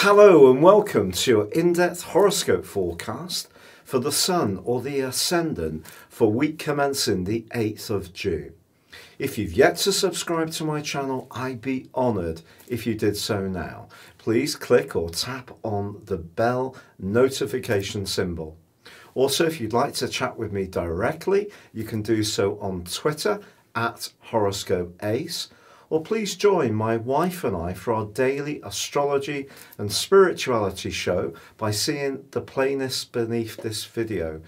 Hello and welcome to your in-depth horoscope forecast for the Sun or the Ascendant for week commencing the 8th of June. If you've yet to subscribe to my channel, I'd be honoured if you did so now. Please click or tap on the bell notification symbol. Also, if you'd like to chat with me directly, you can do so on Twitter at Horoscope Ace. Or please join my wife and I for our daily astrology and spirituality show by seeing the playlist beneath this video.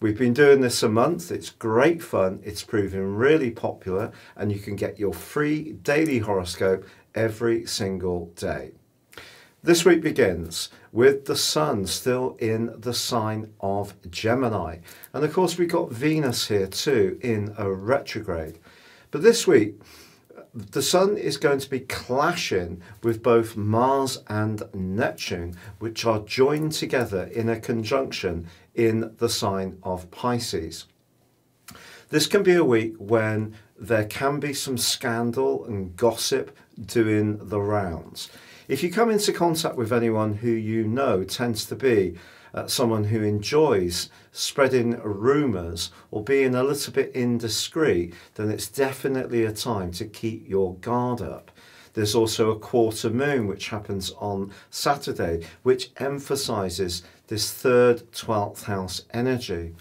We've been doing this a month, it's great fun, it's proving really popular, and you can get your free daily horoscope every single day. This week begins with the Sun still in the sign of Gemini. And of course we've got Venus here too in a retrograde. But this week, the Sun is going to be clashing with both Mars and Neptune, which are joined together in a conjunction in the sign of Pisces. This can be a week when there can be some scandal and gossip doing the rounds. If you come into contact with anyone who you know tends to be someone who enjoys spreading rumours or being a little bit indiscreet, then it's definitely a time to keep your guard up. There's also a quarter moon which happens on Saturday, which emphasises this third 12th house energy.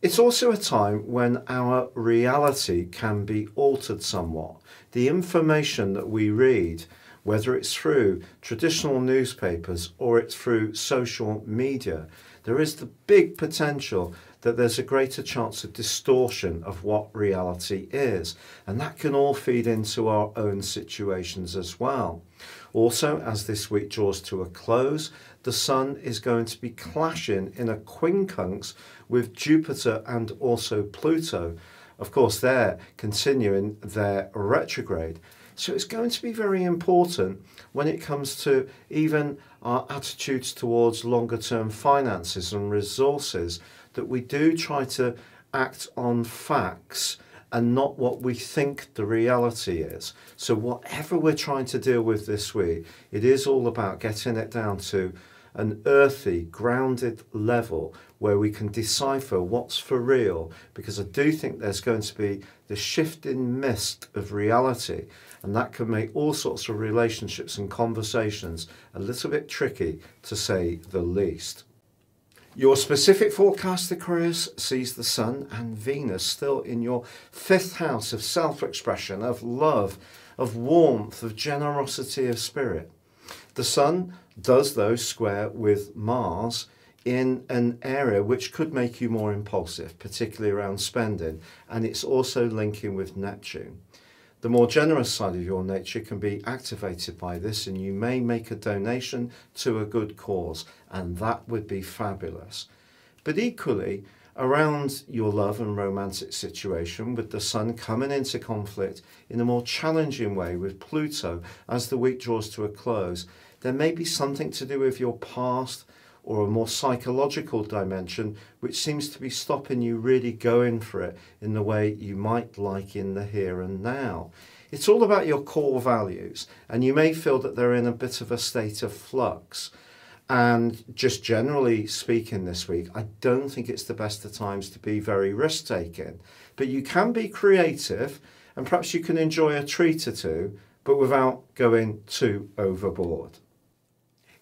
It's also a time when our reality can be altered somewhat. The information that we read, whether it's through traditional newspapers or it's through social media, there is the big potential that there's a greater chance of distortion of what reality is. And that can all feed into our own situations as well. Also, as this week draws to a close, the Sun is going to be clashing in a quincunx with Jupiter and also Pluto. Of course, they're continuing their retrograde. So it's going to be very important when it comes to even our attitudes towards longer term finances and resources, that we do try to act on facts and not what we think the reality is. So whatever we're trying to deal with this week, it is all about getting it down to an earthy, grounded level where we can decipher what's for real, because I do think there's going to be the shifting mist of reality, and that can make all sorts of relationships and conversations a little bit tricky, to say the least. Your specific forecast, Aquarius, sees the Sun and Venus still in your 5th house of self-expression, of love, of warmth, of generosity of spirit. The Sun does, though, square with Mars in an area which could make you more impulsive, particularly around spending, and it's also linking with Neptune. The more generous side of your nature can be activated by this, and you may make a donation to a good cause, and that would be fabulous. But equally, around your love and romantic situation, with the Sun coming into conflict in a more challenging way with Pluto as the week draws to a close, there may be something to do with your past or a more psychological dimension which seems to be stopping you really going for it in the way you might like in the here and now. It's all about your core values, and you may feel that they're in a bit of a state of flux. And just generally speaking this week, I don't think it's the best of times to be very risk-taking. But you can be creative, and perhaps you can enjoy a treat or two, but without going too overboard.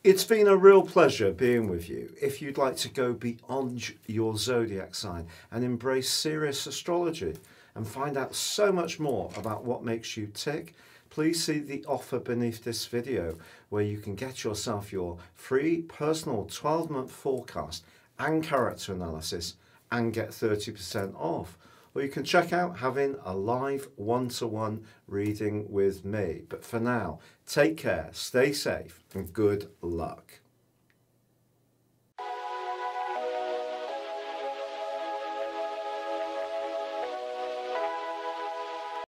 It's been a real pleasure being with you. If you'd like to go beyond your zodiac sign and embrace serious astrology and find out so much more about what makes you tick, please see the offer beneath this video, where you can get yourself your free personal 12-month forecast and character analysis and get 30% off. Or you can check out having a live one-to-one reading with me. But for now, take care, stay safe, and good luck.